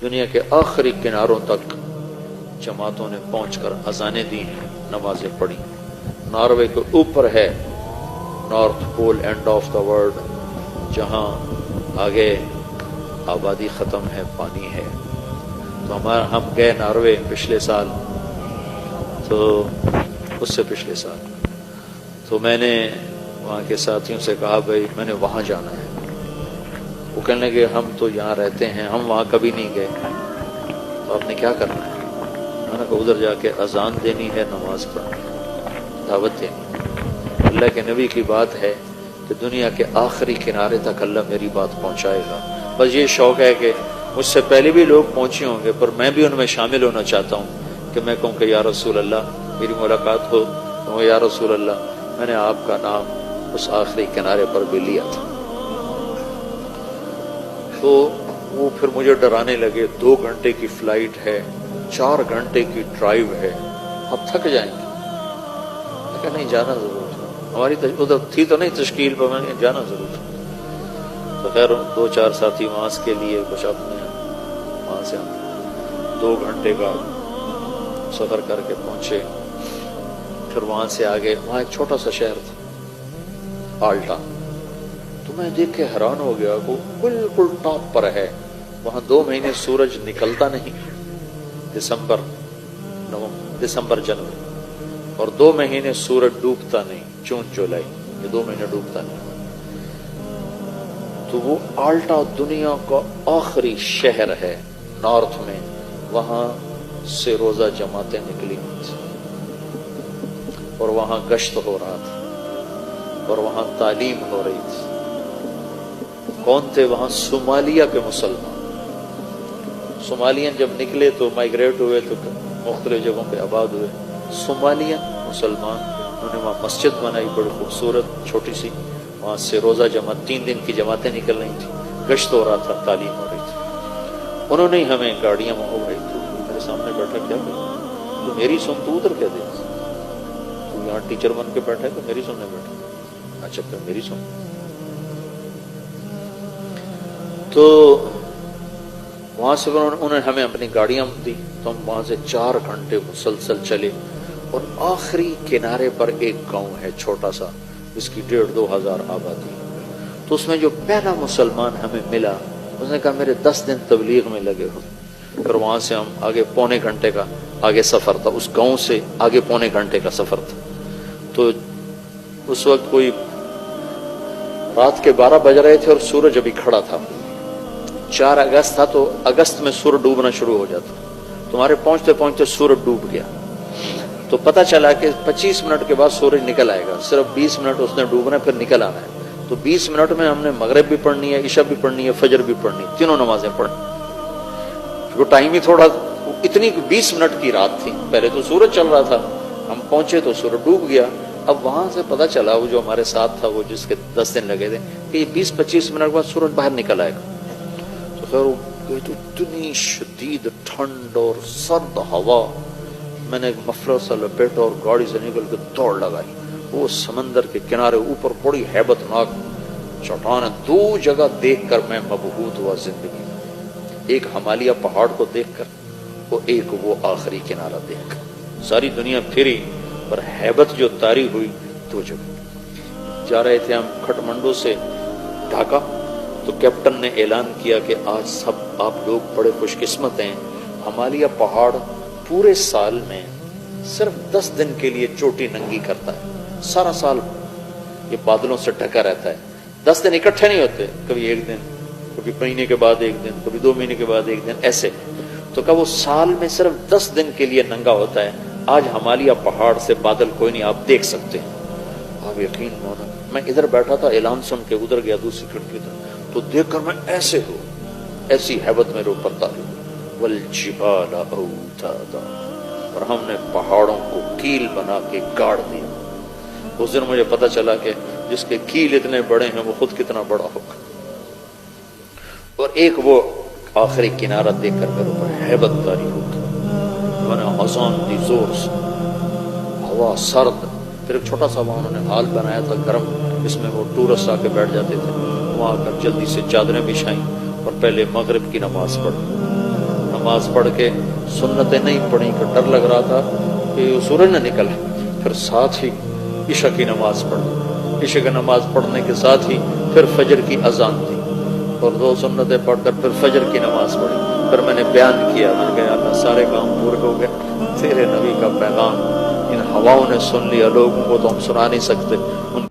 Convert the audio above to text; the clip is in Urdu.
دنیا کے آخری کناروں تک جماعتوں نے پہنچ کر اذانیں دی ہیں، نمازیں پڑھی۔ ناروے کے اوپر ہے north pole end of the world, جہاں آگے آبادی ختم ہے، پانی ہے۔ تو ہم گئے ناروے پچھلے سال، تو اس سے پچھلے سال، تو میں نے وہاں کے ساتھیوں سے کہا بھائی میں نے وہاں جانا ہے۔ وہ کہنے لگے ہم تو یہاں رہتے ہیں، ہم وہاں کبھی نہیں گئے، تو آپ نے کیا کرنا ہے؟ میں نے کہا ادھر جا کے اذان دینی ہے، نماز پڑھنی ہے، دعوت دینی ہے۔ اللہ کے نبی کی بات ہے کہ دنیا کے آخری کنارے تک اللہ میری بات پہنچائے گا۔ بس یہ شوق ہے کہ مجھ سے پہلے بھی لوگ پہنچے ہوں گے، پر میں بھی ان میں شامل ہونا چاہتا ہوں کہ میں کہوں کہ یا رسول اللہ میری ملاقات ہو، تو یا رسول اللہ میں نے آپ کا نام اس آخری کنارے پر بھی لیا تھا۔ تو وہ پھر مجھے ڈرانے لگے، 2 گھنٹے کی فلائٹ ہے، 4 گھنٹے کی ڈرائیو ہے، آپ تھک جائیں گے۔ میں کہا نہیں جانا ضرور ہے، ہماری ادھر تھی تو نہیں تشکیل پر، میں نے جانا ضرور ہے۔ تو خیر 2-4 ساتھی وہاں کے لیے کچھ اپنے وہاں سے ہم 2 گھنٹے کا سفر کر کے پہنچے۔ پھر وہاں سے آگے وہاں ایک چھوٹا سا شہر تھا آلٹا، تو میں دیکھ کے حیران ہو گیا، وہ بالکل ٹاپ پر ہے۔ وہاں 2 مہینے سورج نکلتا نہیں، دسمبر جنوری، اور 2 مہینے سورج ڈوبتا نہیں، جون جولائی، یہ 2 مہینے ڈوبتا نہیں۔ تو وہ آلٹا دنیا کا آخری شہر ہے نارتھ میں، وہاں سے روزہ جماعتیں نکلی ہوئی تھی، اور وہاں گشت ہو رہا تھا، اور وہاں تعلیم ہو رہی تھی۔ کون تھے وہاں؟ صومالیہ کے مسلمان۔ صومالین جب نکلے تو مائیگریٹ ہوئے تو مختلف جگہوں پہ آباد ہوئے۔ صومالین مسلمان، انہوں نے وہاں مسجد بنائی بڑی خوبصورت چھوٹی سی، وہاں سے روزہ جماعت 3 دن کی جماعتیں نکل رہی تھیں، گشت ہو رہا تھا، تعلیم ہو رہی تھی۔ انہوں نے ہمیں گاڑیاں ہو گئی تو میرے سامنے بیٹھا، کیا تو میری سن، تو ادھر کیا دے، تو یہاں ٹیچر بن کے بیٹھا ہے تو میری سننے بیٹھا، اچھا پھر میری سن۔ تو وہاں سے انہوں نے ہمیں اپنی گاڑیاں دی، تو ہم وہاں سے 4 گھنٹے مسلسل چلے، اور آخری کنارے پر ایک گاؤں ہے چھوٹا سا، جس کی 1,500-2 ہزار آبادی۔ تو اس میں جو پہلا مسلمان ہمیں ملا، اس نے کہا میرے 10 دن تبلیغ میں لگے ہو۔ پھر وہاں سے ہم آگے 1.25 گھنٹے کا آگے سفر تھا، اس گاؤں سے آگے 1.25 گھنٹے کا سفر تھا۔ تو اس وقت کوئی رات کے 12 بج رہے تھے اور سورج ابھی کھڑا تھا، 4 اگست تھا، تو اگست میں سورج ڈوبنا شروع ہو جاتا، تمہارے پہنچتے پہنچتے سورج ڈوب گیا۔ تو پتہ چلا کہ 25 منٹ کے بعد سورج نکل آئے گا، صرف 20 منٹ اس نے ڈوبنا ہے، پھر نکل آنا ہے۔ تو 20 منٹ میں ہم نے مغرب بھی پڑھنی ہے، عشاء بھی پڑھنی ہے، فجر بھی پڑھنی، تینوں نمازیں پڑھنی۔ وہ ٹائم ہی تھوڑا، اتنی 20 منٹ کی رات تھی، پہلے تو سورج چل رہا تھا، ہم پہنچے تو سورج ڈوب گیا۔ اب وہاں سے پتہ چلا، وہ جو ہمارے ساتھ تھا، وہ جس کے 10 دن لگے تھے، کہ یہ 20-25 منٹ بعد سورج باہر نکل آئے گا۔ تو خیر اتنی شدید ٹھنڈ اور سرد ہوا، میں نے ایک مفلر سا لپیٹا اور گاڑی سے نکل کے دوڑ لگائی۔ وہ سمندر کے کنارے اوپر بڑی ہیبت ناک چٹان، 2 جگہ دیکھ کر میں مبہوت ہوا زندگی میں، ایک ہمالیہ پہاڑ کو دیکھ کر، اور ایک وہ آخری کنارہ دیکھ کر۔ ساری دنیا پھری، پر ہیبت جو طاری ہوئی 2 جگہ۔ جا رہے تھے ہم کھٹمنڈو سے ڈھاکہ، تو کیپٹن نے اعلان کیا کہ آج سب آپ لوگ بڑے خوش قسمت ہیں، ہمالیہ پہاڑ پورے سال میں صرف 10 دن کے لیے چوٹی ننگی کرتا ہے، سارا سال یہ بادلوں سے ڈھکا رہتا ہے، 10 دن اکٹھے نہیں ہوتے، کبھی 1 دن، کبھی مہینے کے بعد 1 دن، کبھی 2 مہینے کے بعد 1 دن، ایسے۔ تو کہ وہ سال میں صرف 10 دن کے لیے ننگا ہوتا ہے۔ آج ہمالیہ پہاڑ سے بادل کوئی نہیں، آپ دیکھ سکتے ہیں، آپ یقین مانو۔ میں ادھر بیٹھا تھا، اعلان سن کے ادھر گیا دوسری کھڑکی طرف، تو دیکھ کر میں ایسے ہو، ایسی ہیبت میرے اوپر طاری، والجبال اوتادا، اور ہم نے پہاڑوں کو کیل بنا کے گاڑ دیا۔ اس دن مجھے پتہ چلا کہ جس کے کیل اتنے بڑے ہیں وہ خود کتنا بڑا ہوگا۔ اور ایک وہ آخری کنارہ دیکھ کر میرے اوپر ہیبت طاری ہوگی، میں نے اذان دی زور سے، ہوا سرد، پھر ایک چھوٹا سا وہاں انہوں نے ہال بنایا تھا گرم، جس میں وہ ٹورسٹ آ کے بیٹھ جاتے تھے، وہاں آ کر جلدی سے چادریں بچھائیں اور پہلے مغرب کی نماز پڑھی۔ نماز پڑھ کے سنتیں نہیں پڑھی کہ ڈر لگ رہا تھا کہ سورج نہ نکلا، پھر ساتھ ہی عشاء کی نماز پڑھی، عشاء کی نماز پڑھنے کے ساتھ ہی پھر فجر کی اذان دی اور 2 سنتیں پڑھ کر پھر فجر کی نماز پڑھی۔ پھر میں نے بیان کیا، میں نے کہا اللہ سارے کام پورے ہو گئے، تیرے نبی کا پیغام ان ہواؤں نے سن لیا، لوگوں کو تو ہم سنا نہیں سکتے،